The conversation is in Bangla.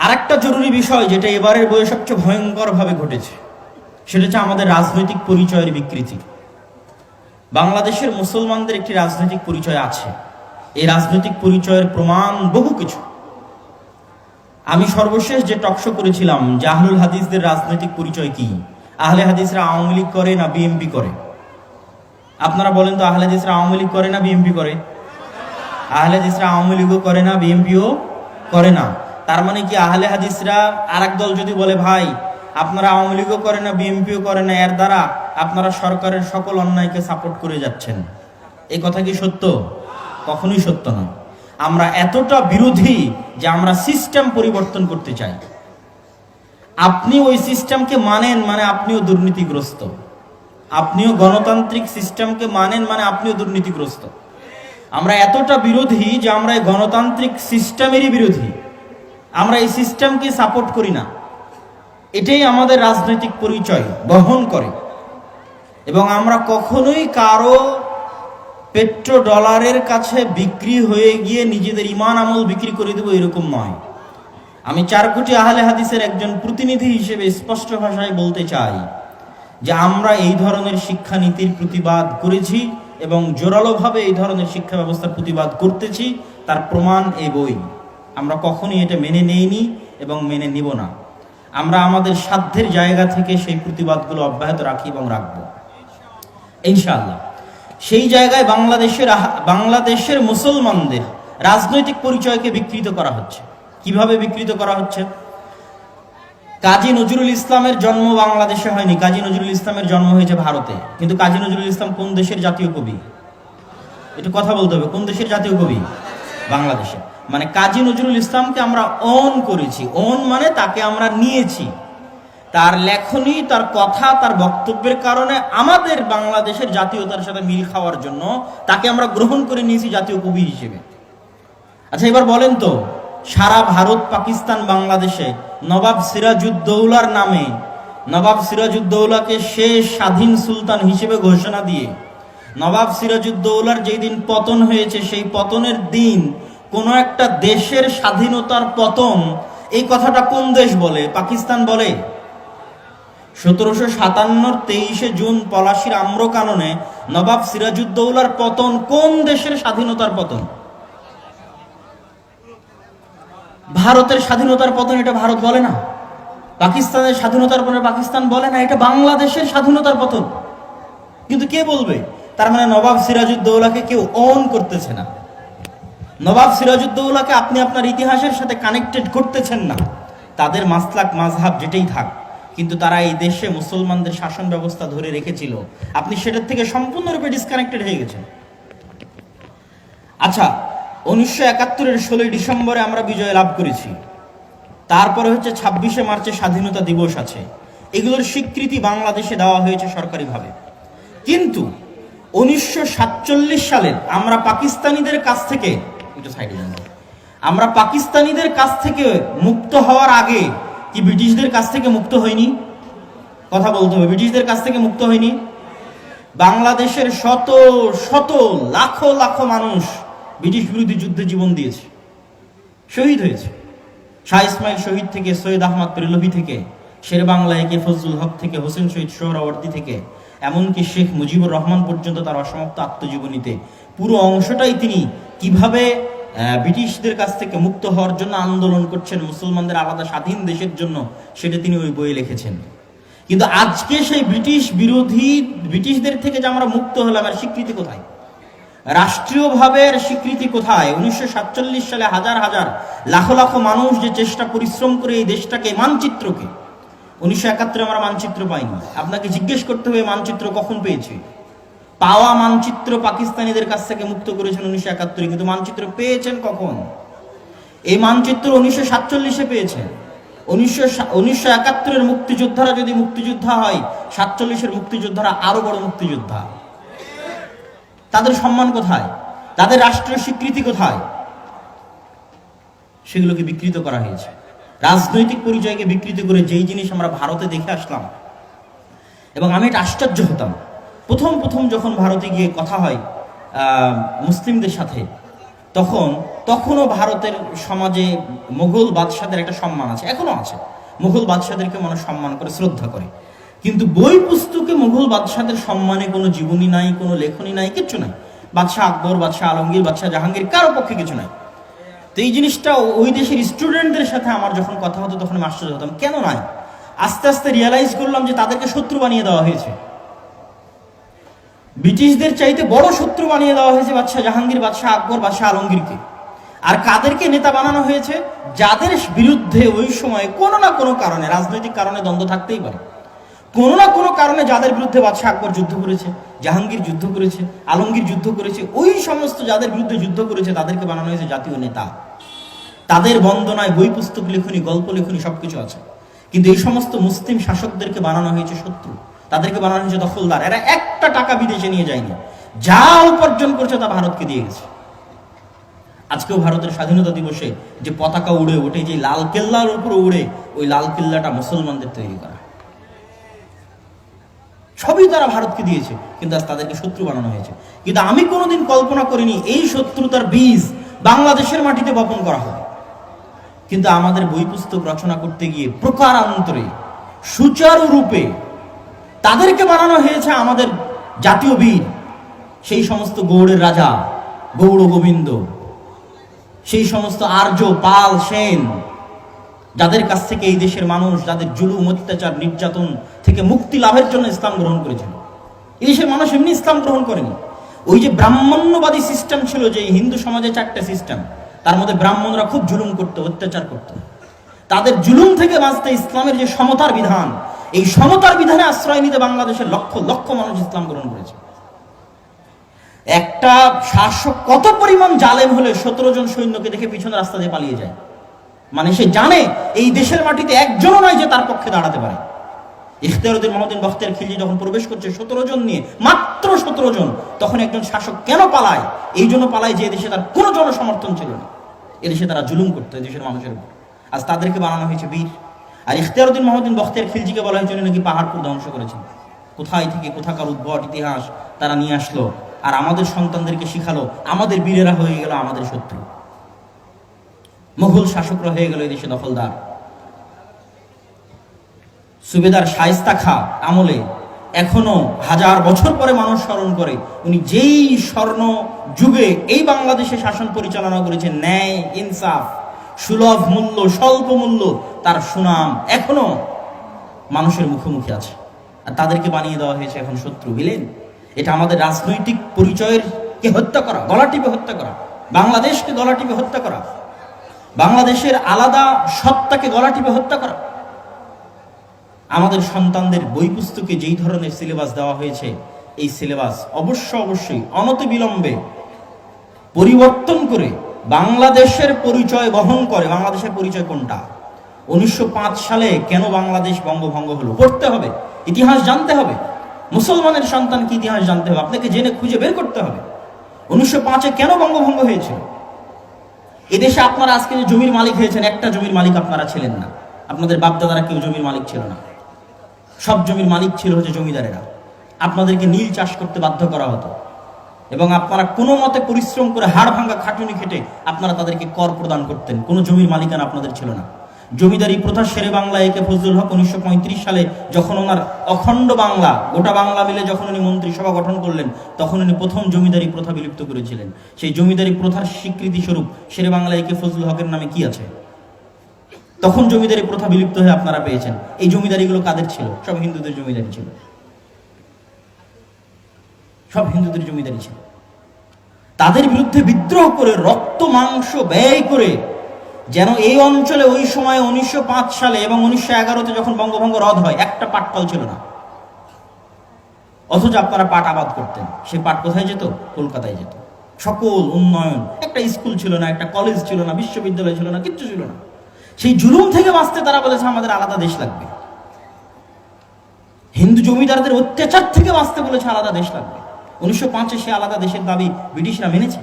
আরেকটা জরুরি বিষয় যেটা এবারের বইয়ে সবচেয়ে ভয়ঙ্করভাবে ঘটেছে, সেটা হচ্ছে আমাদের রাজনৈতিক পরিচয়ের বিকৃতি। বাংলাদেশের মুসলমানদের একটি রাজনৈতিক পরিচয় আছে, এই রাজনৈতিক পরিচয়ের প্রমাণ বহু কিছু। আমি সর্বশেষ যে টকশো করেছিলাম যে আহলুল হাদিসদের রাজনৈতিক পরিচয় কি, আহলে হাদিসরা আওয়ামী লীগ করে না বিএনপি করে? আপনারা বলেন তো, আহলে হাদিসরা আওয়ামী লীগ করে না বিএনপি করে? আহলে হাদিসরা আওয়ামী লীগও করে না, বিএনপিও করে না। তার মানে কি আহলে হাদিসরা আর এক দল যদি বলে ভাই আপনারা আওয়ামী লীগও করে না বিএনপিও করে না, এর দ্বারা আপনারা সরকারের সকল অন্যায়কে সাপোর্ট করে যাচ্ছেন, এই কথা কি সত্য? কখনোই সত্য না। আমরা এতটা বিরোধী যে আমরা সিস্টেম পরিবর্তন করতে চাই। আপনি ওই সিস্টেমকে মানেন মানে আপনিও দুর্নীতিগ্রস্ত, আপনিও গণতান্ত্রিক সিস্টেমকে মানেন মানে আপনিও দুর্নীতিগ্রস্ত। আমরা এতটা বিরোধী যে আমরা এই গণতান্ত্রিক সিস্টেমেরই বিরোধী, আমরা এই সিস্টেমকে সাপোর্ট করি না। এটাই আমাদের রাজনৈতিক পরিচয় বহন করে। এবং আমরা কখনোই কারো পেট্রো ডলারের কাছে বিক্রি হয়ে গিয়ে নিজেদের ইমান আমল বিক্রি করে দেবো, এরকম নয়। আমি 4 কোটি আহলে হাদিসের একজন প্রতিনিধি হিসেবে স্পষ্ট ভাষায় বলতে চাই যে আমরা এই ধরনের শিক্ষানীতির প্রতিবাদ করেছি এবং জোরালোভাবে এই ধরনের শিক্ষা ব্যবস্থার প্রতিবাদ করতেছি। তার প্রমাণ এই বই। আমরা কখনোই এটা মেনে নেইনি এবং মেনে নিব না। আমরা আমাদের সাধ্যের জায়গা থেকে সেই প্রতিবাদগুলো অব্যাহত রাখি এবং রাখবো ইনশাআল্লাহ। সেই জায়গায় বাংলাদেশের মুসলমানদের রাজনৈতিক পরিচয়কে বিকৃত করা হচ্ছে। কিভাবে বিকৃত করা হচ্ছে? কাজী নজরুল ইসলামের জন্ম বাংলাদেশে হয়নি, কাজী নজরুল ইসলামের জন্ম হয়েছে ভারতে। কিন্তু কাজী নজরুল ইসলাম কোন দেশের জাতীয় কবি? একটু কথা বলতে হবে, কোন দেশের জাতীয় কবি? বাংলাদেশে। মানে কাজী নজরুল ইসলামকে আমরা অন করেছি, অন মানে তাকে আমরা নিয়েছি। তার লেখনী, তার কথা, তার বক্তব্যের কারণে আমাদের বাংলাদেশের জাতীয়তার সাথে মিল খাওয়ার জন্য তাকে আমরা গ্রহণ করে নিয়েছি জাতীয় কবি হিসেবে। আচ্ছা, এবার বলেন তো, সারা ভারত, পাকিস্তান, বাংলাদেশে নবাব সিরাজউদ্দৌলার নামে নবাব সিরাজউদ্দৌলাকে শেষ স্বাধীন সুলতান হিসেবে ঘোষণা দিয়ে নবাব সিরাজউদ্দৌলার যেই দিন পতন হয়েছে, সেই পতনের দিন কোনো একটা দেশের স্বাধীনতার পতন, এই কথাটা কোন দেশ বলে? পাকিস্তান বলে? 1757 23 জুন পলাশির আম্রকাননে নবাব সিরাজউদ্দৌলার পতন কোন দেশের স্বাধীনতার পতন? ভারতের স্বাধীনতার পতন, এটা ভারত বলে না। পাকিস্তানের স্বাধীনতার পতন পাকিস্তান বলে না, এটা বাংলাদেশের স্বাধীনতার পতন। কিন্তু কে বলবে? তার মানে নবাব সিরাজউদ্দৌলাকে কেউ অন করতেছে না। নবাব সিরাজউদ্দৌলাকে আপনি আপনার ইতিহাসের সাথে কানেক্টেড করতেছেন না। তাদের মাসলাক মাযহাব যেটাই থাক, কিন্তু তারা এই দেশে মুসলমানদের শাসন ব্যবস্থা ধরে রেখেছিল। আপনি সেটার থেকে সম্পূর্ণরূপে ডিসকানেক্টেড হয়ে গেছেন। আচ্ছা, 1971-এর 16 ডিসেম্বরে আমরা বিজয় লাভ করেছি। তারপরে হচ্ছে 26শে মার্চে স্বাধীনতা দিবস আছে। এগুলোর স্বীকৃতি বাংলাদেশে দেওয়া হয়েছে সরকারিভাবে। কিন্তু 1947 সালের আমরা পাকিস্তানিদের কাছ থেকে মুক্ত হওয়ার আগে কি ব্রিটিশদের কাছ থেকে মুক্ত হয়নি? কথা বলতে হবে, ব্রিটিশদের কাছ থেকে মুক্ত হয়নি। বাংলাদেশের শত শত লাখো লাখো মানুষ ব্রিটিশ বিরোধী যুদ্ধে জীবন দিয়েছে, শহীদ হয়েছে। শাহ ইসমাইল শহীদ থেকে, সৈয়দ আহমদ প্রেলভী থেকে, শের বাংলা একে ফজলুল হক থেকে, হোসেন শহীদ সোহরাওয়ার্দী থেকে, এমনকি শেখ মুজিবুর রহমান পর্যন্ত তার অসমাপ্ত আত্মজীবনীতে পুরো অংশটাই তিনি কিভাবে ব্রিটিশদের কাছ থেকে মুক্ত হওয়ার জন্য আন্দোলন করছেন, মুসলমানদের আলাদা স্বাধীন দেশের জন্য, সেটা তিনি ওই বইয়ে লিখেছেন। কিন্তু আজকে সেই ব্রিটিশদের থেকে যে আমরা মুক্ত হলাম, আর স্বীকৃতি কোথায়? রাষ্ট্রীয়ভাবে স্বীকৃতি কোথায়? 1947 সালে হাজার হাজার লাখো লাখো মানুষ যে চেষ্টা পরিশ্রম করে এই দেশটাকে, মানচিত্রকে, 1971 আমরা মানচিত্র পাইনি। আপনাকে জিজ্ঞেস করতে হবে মানচিত্র কখন পেয়েছি। পাওয়া মানচিত্র পাকিস্তানিদের কাছ থেকে মুক্ত করেছেন 1971, কিন্তু মানচিত্র পেয়েছেন কখন? এই মানচিত্র 1947-এ পেয়েছেন। 1971-এর মুক্তিযোদ্ধারা যদি মুক্তিযোদ্ধা হয়, 47-এর মুক্তিযোদ্ধারা আরো বড় মুক্তিযোদ্ধা। তাদের সম্মান কোথায়? তাদের রাষ্ট্রীয় স্বীকৃতি কোথায়? সেগুলোকে বিকৃত করা হয়েছে। রাজনৈতিক পরিচয়কে বিকৃত করে যেই জিনিস আমরা ভারতে দেখে আসলাম, এবং আমি এটা আশ্চর্য হতাম প্রথম যখন ভারতে গিয়ে কথা হয় মুসলিমদের সাথে, তখনও ভারতের সমাজে মুঘল বাদশাদের একটা সম্মান আছে, এখনো আছে। মুঘল বাদশাদেরকে মানুষ সম্মান করে, শ্রদ্ধা করে। কিন্তু বই পুস্তকে মুঘল বাদশাদের সম্মানে কোনো জীবনী নাই, কোনো লেখনী নাই, কিচ্ছু নাই। বাদশাহ আকবর, বাদশাহ আলমগীর, বাদশাহ জাহাঙ্গীর, কারো পক্ষে কিছু নাই। তো এই জিনিসটা ওই দেশের স্টুডেন্টদের সাথে আমার যখন কথা হতো তখন আমি আশ্চর্য হতাম, কেন নাই। আস্তে আস্তে রিয়েলাইজ করলাম যে তাদেরকে শত্রু বানিয়ে দেওয়া হয়েছে। ব্রিটিশদের চাইতে বড় শত্রু বানিয়ে দেওয়া হয়েছে বাদশাহ জাহাঙ্গীর, বাদশাহ আকবর, বাদশাহ আলমগীরকে। আর কাদেরকে নেতা বানানো হয়েছে? যাদের বিরুদ্ধে ওই সময় কোনো না কোনো কারণে, রাজনৈতিক কারণে দ্বন্দ্ব থাকতেই পারে, কোনো না কোনো কারণে যাদের বিরুদ্ধে বাদশাহ আকবর যুদ্ধ করেছে, জাহাঙ্গীর যুদ্ধ করেছে, আলমগীর যুদ্ধ করেছে, ওই সমস্ত যাদের বিরুদ্ধে যুদ্ধ করেছে তাদেরকে বানানো হয়েছে জাতীয় নেতা। তাদের বন্দনায় বই পুস্তক লেখনী, গল্প লেখনী সবকিছু আছে। কিন্তু এই সমস্ত মুসলিম শাসকদেরকে বানানো হয়েছে শত্রু, তাদেরকে বানানো হয়েছে দখলদার। এরা একটা টাকা বিদেশে নিয়ে যায়নি, যা উপার্জন করছে তা ভারতকে দিয়ে গেছে। আজকেও ভারতের স্বাধীনতা দিবসে যে পতাকা উড়ে ওঠে, যে লাল কেল্লার উপরে উড়ে, ওই লাল কেল্লাটা মুসলমানদের তৈরি করা, সবই তারা ভারতকে দিয়েছে, কিন্তু আজ তাদেরকে শত্রু বানানো হয়েছে। কিন্তু আমি কোনোদিন কল্পনা করিনি এই শত্রুতার বীজ বাংলাদেশের মাটিতে বপন করা হবে। কিন্তু আমাদের বই পুস্তক রচনা করতে গিয়ে প্রকারান্তরে, সুচারুরূপে তাদেরকে বানানো হয়েছে আমাদের জাতীয় বীর, সেই সমস্ত গৌড়ের রাজা, গৌড় গোবিন্দ, সেই সমস্ত আর্য, পাল, সেন, যাদের কাছ থেকে এই দেশের মানুষ, যাদের জুলুম, অত্যাচার, নির্যাতন থেকে মুক্তি লাভের জন্য ইসলাম গ্রহণ করেছিল। এই দেশের মানুষ এমনি ইসলাম গ্রহণ করেনি। ওই যে ব্রাহ্মণ্যবাদী সিস্টেম ছিল, যে হিন্দু সমাজে 4টে সিস্টেম, তার মধ্যে ব্রাহ্মণরা খুব জুলুম করতো, অত্যাচার করতো। তাদের জুলুম থেকে বাঁচতে ইসলামের যে সমতার বিধান, এই সমতার বিধানে আশ্রয় নিতে বাংলাদেশের লক্ষ লক্ষ মানুষ ইসলাম গ্রহণ করেছে। একটা শাসক কত পরিমাণ জালেম হলে 17 জন সৈন্যকে দেখে পিছনে রাস্তা দিয়ে পালিয়ে যায়। মানে সে জানে এই দেশের মাটিতে একজনও নয় যে তার পক্ষে দাঁড়াতে পারে। ইখতিয়ারউদ্দিন মহদ্দিন বখতিয়ার খিলজি যখন প্রবেশ করছে 17 জন নিয়ে, মাত্র 17 জন, তখন একজন শাসক কেন পালায়? এই জন্য পালায় যে এদেশে তার কোনো জনসমর্থন ছিল না, এদেশে তারা জুলুম করতো এদেশের মানুষের উপর। আজ তাদেরকে বানানো হয়েছে বীর। আর ইখতিয়ারউদ্দিন মহদ্দিন বখতিয়ার খিলজিকে বলা হয়েছিল নাকি পাহাড়পুর ধ্বংস করেছেন। কোথায় থেকে কোথাকার উদ্ভট ইতিহাস তারা নিয়ে আসলো, আর আমাদের সন্তানদেরকে শিখালো। আমাদের বীরেরা হয়ে গেল আমাদের শত্রু, মুঘল শাসকরা হয়ে গেল এদেশে দখলদার। সুবেদার শায়েস্তা খাঁ আমলে এখনো 1000 বছর পরে মানুষ স্মরণ করে, উনি যেই স্বর্ণ যুগে এই বাংলাদেশে শাসন পরিচালনা করেছেন, ন্যায়, ইনসাফ, সুলভ মূল্য, স্বল্প মূল্য, তার সুনাম এখনো মানুষের মুখোমুখি আছে। আর তাদেরকে বানিয়ে দেওয়া হয়েছে এখন শত্রু, বিলেন। এটা আমাদের রাজনৈতিক পরিচয়ের কে হত্যা করা, গলা টিপে হত্যা করা, বাংলাদেশকে গলা টিপে হত্যা করা, বাংলাদেশের আলাদা সত্তাকে গলা টিপে হত্যা করা। আমাদের সন্তানদের বই পুস্তকে যেই ধরনের সিলেবাস দেওয়া হয়েছে, এই সিলেবাস অবশ্যই অনতিবিলম্বে পরিবর্তন করে বাংলাদেশের পরিচয় বহন করে। বাংলাদেশের পরিচয় কোনটা? 1905 সালে কেন বাংলাদেশ বঙ্গভঙ্গ হলো, পড়তে হবে, ইতিহাস জানতে হবে। মুসলমানের সন্তানকে ইতিহাস জানতে হবে, আপনাকে জেনে খুঁজে বের করতে হবে 1905-এ কেন বঙ্গভঙ্গ হয়েছিল। এদেশে আপনারা আজকে যে জমির মালিক হয়েছেন, একটা জমির মালিক আপনারা ছিলেন না। আপনাদের বাপদাদারা কেউ জমির মালিক ছিল না, সব জমির মালিক ছিল হচ্ছে জমিদারেরা। আপনাদেরকে নীল চাষ করতে বাধ্য করা হতো, এবং আপনারা কোনো মতে পরিশ্রম করে হাড় ভাঙা খাটুনি খেটে আপনারা তাদেরকে কর প্রদান করতেন। কোনো জমির মালিকানা আপনাদের ছিল না। জমিদারি প্রথা শেরে বাংলা একে ফজলুল হক 1935 সালে যখন ওনার অখণ্ড বাংলা, গোটা বাংলা মিলে যখন উনি মন্ত্রিসভা গঠন করলেন, তখন উনি প্রথম জমিদারি প্রথা বিলুপ্ত করেছিলেন। সেই জমিদারি প্রথার স্বীকৃতি স্বরূপ শেরে বাংলা একে ফজলুল হকের নামে কি আছে? তখন জমিদারি প্রথা বিলুপ্ত হয়ে আপনারা পেয়েছেন। এই জমিদারিগুলো কাদের ছিল? সব হিন্দুদের জমিদারি ছিল, সব হিন্দুদের জমিদারি ছিল। তাদের বিরুদ্ধে বিদ্রোহ করে, রক্ত মাংস ব্যয় করে, যেন এই অঞ্চলে ওই সময় 1905 সালে এবং 1911-তে যখন বঙ্গভঙ্গ রদ হয়, একটা পাটকল ছিল না। অথচ আপনারা পাট আবাদ করতেন। সেই পাট কোথায় যেত? কলকাতায় যেত। সকল উন্নয়ন, একটা স্কুল ছিল না, একটা কলেজ ছিল না, বিশ্ববিদ্যালয় ছিল না, কিচ্ছু ছিল না। সেই জুলুম থেকে বাঁচতে তারা বলেছে আমাদের আলাদা দেশ লাগবে। হিন্দু জমিদারদের অত্যাচার থেকে বাঁচতে বলেছে আলাদা দেশ লাগবে। 1905-এ সে আলাদা দেশের দাবি ব্রিটিশরা মেনেছে।